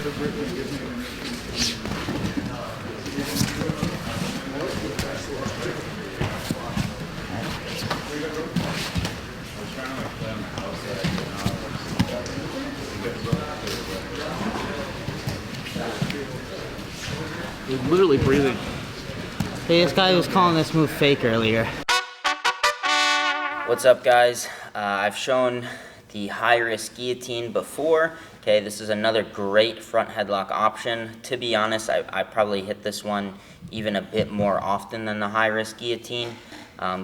He's literally breathing. Hey, this guy was calling this move fake earlier. What's up, guys? I've shown the high-risk guillotine before. Okay, this is another great front headlock option. To be honest, I probably hit this one even a bit more often than the high-risk guillotine.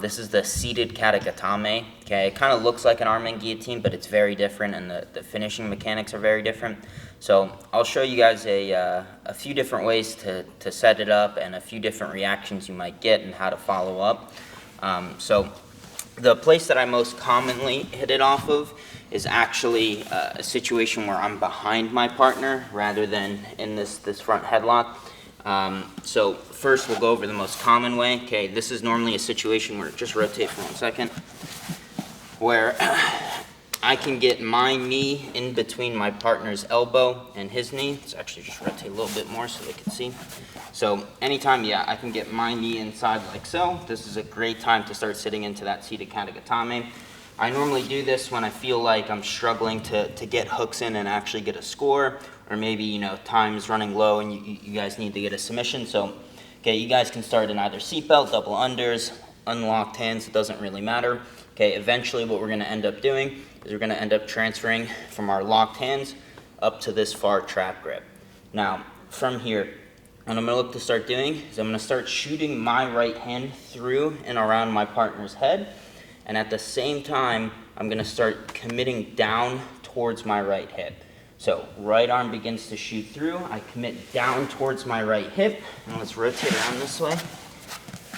This is the seated Kata-Gatame. Okay, it kind of looks like an arm-in guillotine, but it's very different, and the finishing mechanics are very different. So I'll show you guys a few different ways to set it up and a few different reactions you might get and how to follow up. So the place that I most commonly hit it off of is actually a situation where I'm behind my partner rather than in this front headlock. So first we'll go over the most common way. Okay, this is normally a situation where, just rotate for 1 second, where I can get my knee in between my partner's elbow and his knee. Let's actually just rotate a little bit more so they can see. So anytime, yeah, I can get my knee inside like so. This is a great time to start sitting into that seated Kata-Gatame. I normally do this when I feel like I'm struggling to get hooks in and actually get a score, or maybe, you know, time's running low and you guys need to get a submission. So, okay, you guys can start in either seatbelt, double unders, unlocked hands, it doesn't really matter. Okay, eventually what we're gonna end up doing is we're gonna end up transferring from our locked hands up to this far trap grip. Now, from here, what I'm gonna look to start doing is I'm gonna start shooting my right hand through and around my partner's head, and at the same time, I'm gonna start committing down towards my right hip. So, right arm begins to shoot through, I commit down towards my right hip, and let's rotate around this way.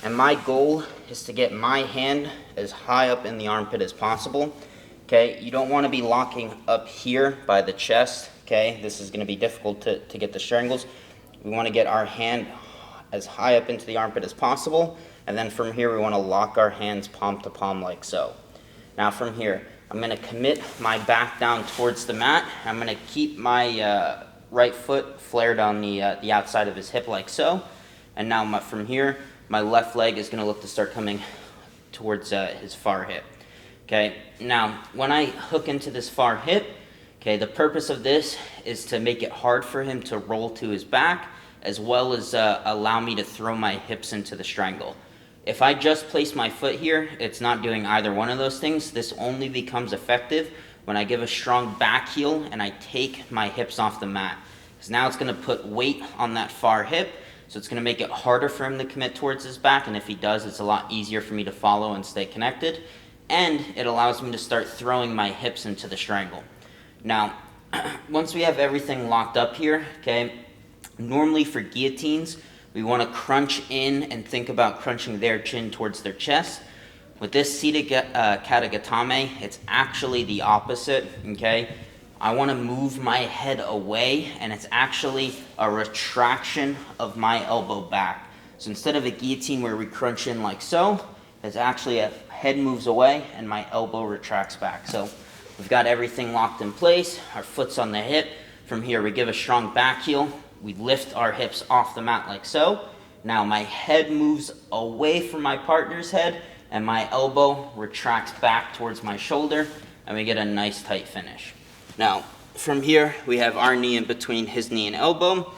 And my goal is to get my hand as high up in the armpit as possible. Okay, you don't wanna be locking up here by the chest, okay? This is gonna be difficult to get the strangles. We wanna get our hand as high up into the armpit as possible, and then from here we wanna lock our hands palm to palm like so. Now from here, I'm gonna commit my back down towards the mat. I'm gonna keep my right foot flared on the outside of his hip like so. And now from here, my left leg is gonna look to start coming towards his far hip. Okay, now when I hook into this far hip, okay, the purpose of this is to make it hard for him to roll to his back, as well as allow me to throw my hips into the strangle. If I just place my foot here, it's not doing either one of those things. This only becomes effective when I give a strong back heel and I take my hips off the mat. Because now it's gonna put weight on that far hip, so it's gonna make it harder for him to commit towards his back, and if he does, it's a lot easier for me to follow and stay connected. And it allows me to start throwing my hips into the strangle. Now, once we have everything locked up here, okay, normally for guillotines, we want to crunch in and think about crunching their chin towards their chest. With this seated Kata-Gatame, it's actually the opposite, okay? I want to move my head away, and it's actually a retraction of my elbow back. So instead of a guillotine where we crunch in like so, it's actually a head moves away and my elbow retracts back. So we've got everything locked in place, our foot's on the hip. From here, we give a strong back heel. We lift our hips off the mat like so. Now my head moves away from my partner's head and my elbow retracts back towards my shoulder, and we get a nice tight finish. Now from here we have our knee in between his knee and elbow.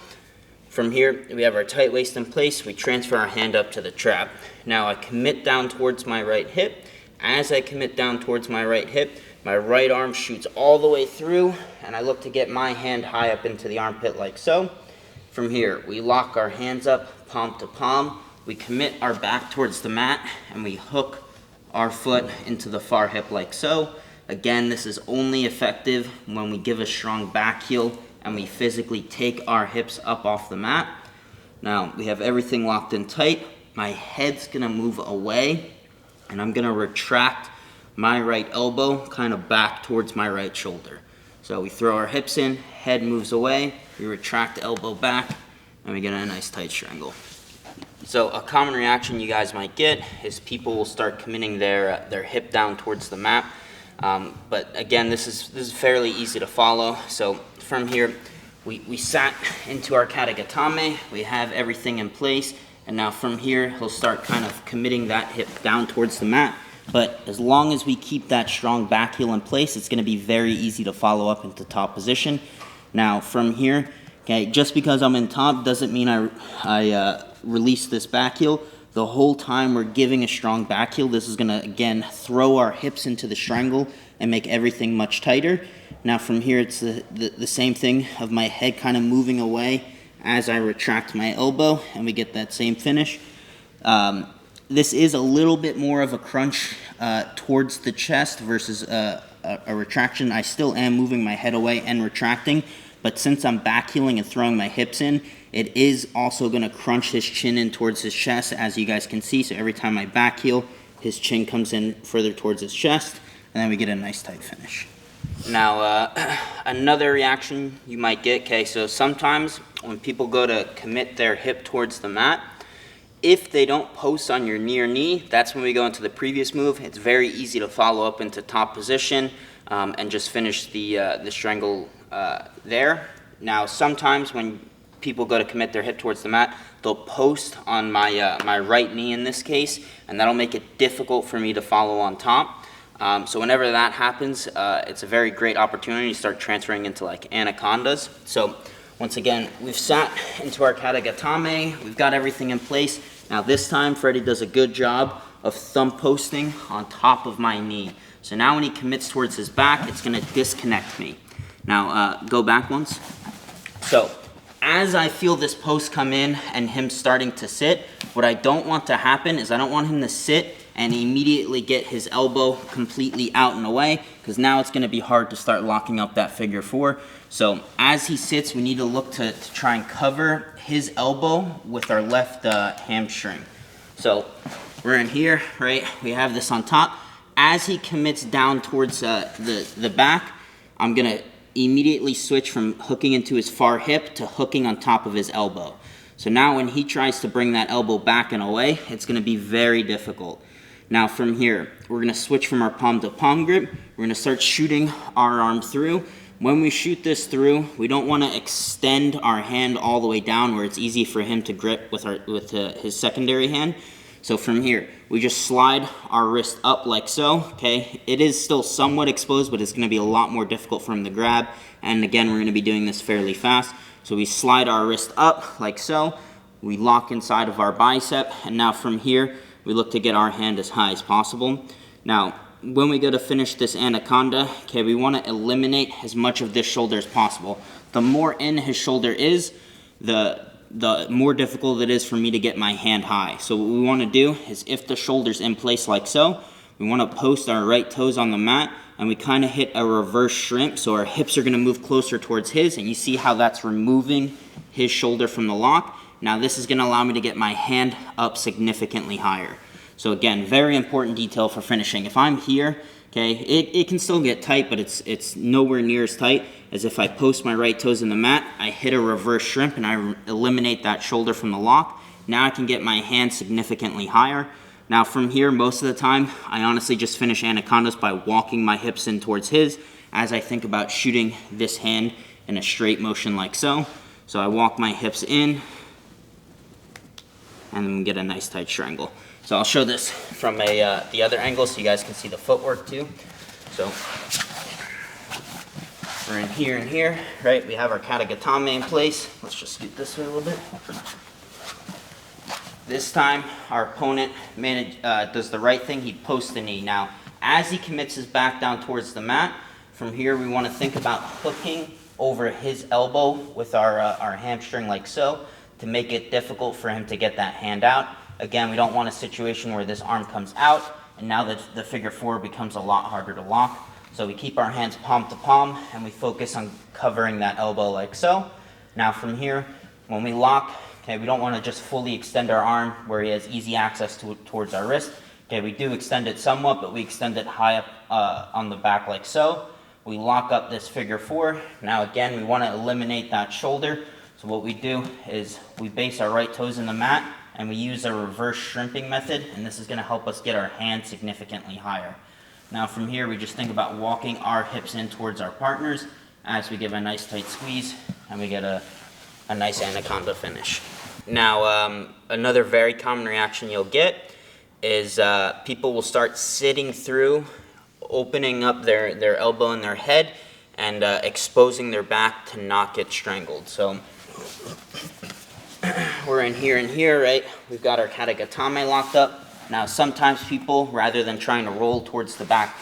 From here we have our tight waist in place. We transfer our hand up to the trap. Now I commit down towards my right hip. As I commit down towards my right hip, my right arm shoots all the way through, and I look to get my hand high up into the armpit like so. From here, we lock our hands up, palm to palm. We commit our back towards the mat, and we hook our foot into the far hip like so. Again, this is only effective when we give a strong back heel and we physically take our hips up off the mat. Now, we have everything locked in tight. My head's gonna move away, and I'm gonna retract my right elbow kind of back towards my right shoulder. So we throw our hips in, head moves away, we retract elbow back, and we get a nice tight strangle. So a common reaction you guys might get is people will start committing their hip down towards the mat. But again, this is fairly easy to follow. So from here, we sat into our Kata-Gatame, we have everything in place, and now from here, he'll start kind of committing that hip down towards the mat. But as long as we keep that strong back heel in place, it's gonna be very easy to follow up into top position. Now from here, okay, just because I'm in top doesn't mean I release this back heel. The whole time we're giving a strong back heel, this is gonna, again, throw our hips into the strangle and make everything much tighter. Now from here, it's the same thing of my head kind of moving away as I retract my elbow, and we get that same finish. This is a little bit more of a crunch towards the chest versus a retraction. I still am moving my head away and retracting, but since I'm back heeling and throwing my hips in, it is also gonna crunch his chin in towards his chest, as you guys can see. So every time I back heel, his chin comes in further towards his chest, and then we get a nice tight finish. Now, another reaction you might get, okay, so sometimes when people go to commit their hip towards the mat, if they don't post on your near knee, that's when we go into the previous move. It's very easy to follow up into top position and just finish the strangle there. Now, sometimes when people go to commit their hip towards the mat, they'll post on my right knee in this case, and that'll make it difficult for me to follow on top. So whenever that happens, it's a very great opportunity to start transferring into like Anacondas. So once again, we've sat into our Kata-Gatame, we've got everything in place. Now this time, Freddie does a good job of thumb posting on top of my knee. So now when he commits towards his back, it's gonna disconnect me. Now, go back once. So as I feel this post come in and him starting to sit, what I don't want to happen is I don't want him to sit and immediately get his elbow completely out and away, because now it's gonna be hard to start locking up that figure four. So as he sits, we need to look to try and cover his elbow with our left hamstring. So we're in here, right? We have this on top. As he commits down towards the back, I'm gonna immediately switch from hooking into his far hip to hooking on top of his elbow. So now when he tries to bring that elbow back and away, it's gonna be very difficult. Now from here, we're gonna switch from our palm to palm grip. We're gonna start shooting our arm through. When we shoot this through, we don't wanna extend our hand all the way down where it's easy for him to grip with his secondary hand. So from here, we just slide our wrist up like so, okay? It is still somewhat exposed, but it's gonna be a lot more difficult for him to grab. And again, we're gonna be doing this fairly fast. So we slide our wrist up like so. We lock inside of our bicep, and now from here, we look to get our hand as high as possible. Now, when we go to finish this Anaconda, okay, we wanna eliminate as much of this shoulder as possible. The more in his shoulder is, the more difficult it is for me to get my hand high. So what we wanna do is, if the shoulder's in place like so, we wanna post our right toes on the mat, and we kinda hit a reverse shrimp, so our hips are gonna move closer towards his, and you see how that's removing his shoulder from the lock. Now this is gonna allow me to get my hand up significantly higher. So again, very important detail for finishing. If I'm here, okay, it can still get tight, but it's nowhere near as tight as if I post my right toes in the mat, I hit a reverse shrimp, and I eliminate that shoulder from the lock. Now I can get my hand significantly higher. Now from here, most of the time, I honestly just finish Anacondas by walking my hips in towards his as I think about shooting this hand in a straight motion like so. So I walk my hips in, and then we get a nice tight strangle. So I'll show this from the other angle so you guys can see the footwork too. So we're in here, right? We have our Kata-Gatame in place. Let's just scoot this way a little bit. This time, our opponent does the right thing. He posts the knee. Now, as he commits his back down towards the mat, from here we want to think about hooking over his elbow with our hamstring like so, to make it difficult for him to get that hand out. Again, we don't want a situation where this arm comes out, and now that the figure four becomes a lot harder to lock. So we keep our hands palm to palm, and we focus on covering that elbow like so. Now from here, when we lock, okay, we don't want to just fully extend our arm where he has easy access towards our wrist. Okay, we do extend it somewhat, but we extend it high up on the back like so. We lock up this figure four. Now again, we want to eliminate that shoulder. So what we do is we base our right toes in the mat, and we use a reverse shrimping method, and this is going to help us get our hand significantly higher. Now from here, we just think about walking our hips in towards our partners, as we give a nice tight squeeze and we get a nice anaconda finish. Now, another very common reaction you'll get is people will start sitting through, opening up their elbow and their head, and exposing their back to not get strangled. So we're in here, right? We've got our Kata-Gatame locked up. Now, sometimes people, rather than trying to roll towards the back,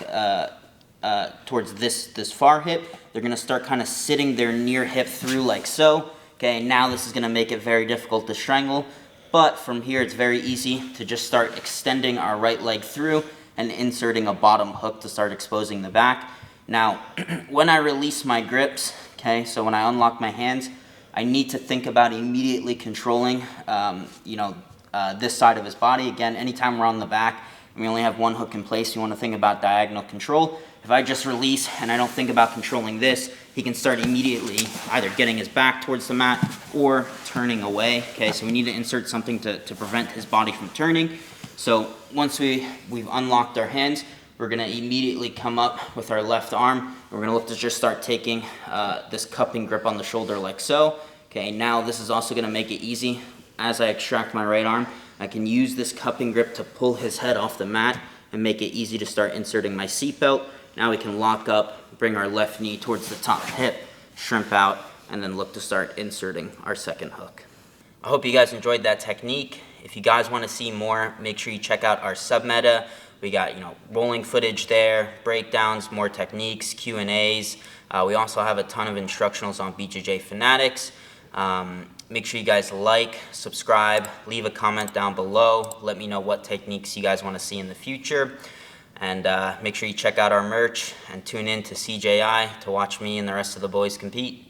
towards this far hip, they're gonna start kind of sitting their near hip through like so. Okay, now this is gonna make it very difficult to strangle, but from here it's very easy to just start extending our right leg through and inserting a bottom hook to start exposing the back. Now, when I release my grips, okay, so when I unlock my hands, I need to think about immediately controlling, this side of his body. Again, anytime we're on the back and we only have one hook in place, you want to think about diagonal control. If I just release and I don't think about controlling this, he can start immediately either getting his back towards the mat or turning away. Okay, so we need to insert something to prevent his body from turning. So once we've unlocked our hands, we're gonna immediately come up with our left arm. We're gonna look to just start taking this cupping grip on the shoulder like so. Okay, now this is also gonna make it easy. As I extract my right arm, I can use this cupping grip to pull his head off the mat and make it easy to start inserting my seatbelt. Now we can lock up, bring our left knee towards the top hip, shrimp out, and then look to start inserting our second hook. I hope you guys enjoyed that technique. If you guys want to see more, make sure you check out our submeta. We got, rolling footage there, breakdowns, more techniques, Q&As. We also have a ton of instructionals on BJJ Fanatics. Make sure you guys like, subscribe, leave a comment down below. Let me know what techniques you guys want to see in the future. And make sure you check out our merch and tune in to CJI to watch me and the rest of the boys compete.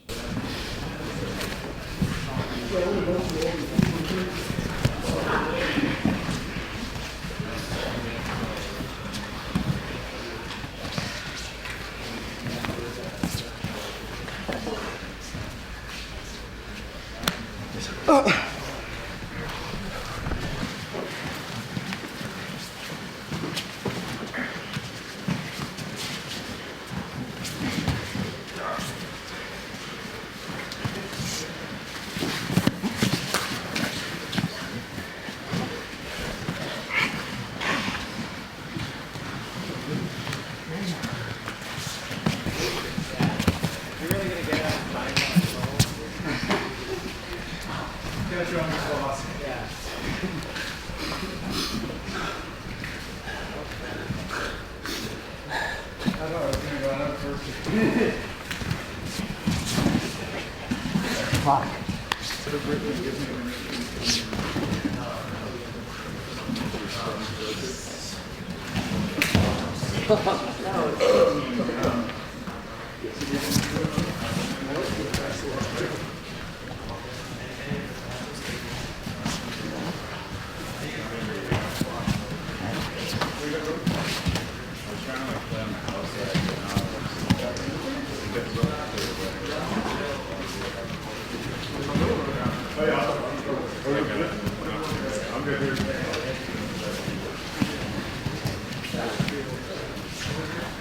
Fuck.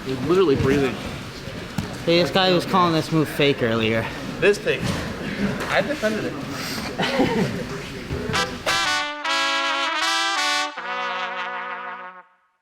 He's literally breathing. Hey, this guy was calling this move fake earlier. This fake. I defended it.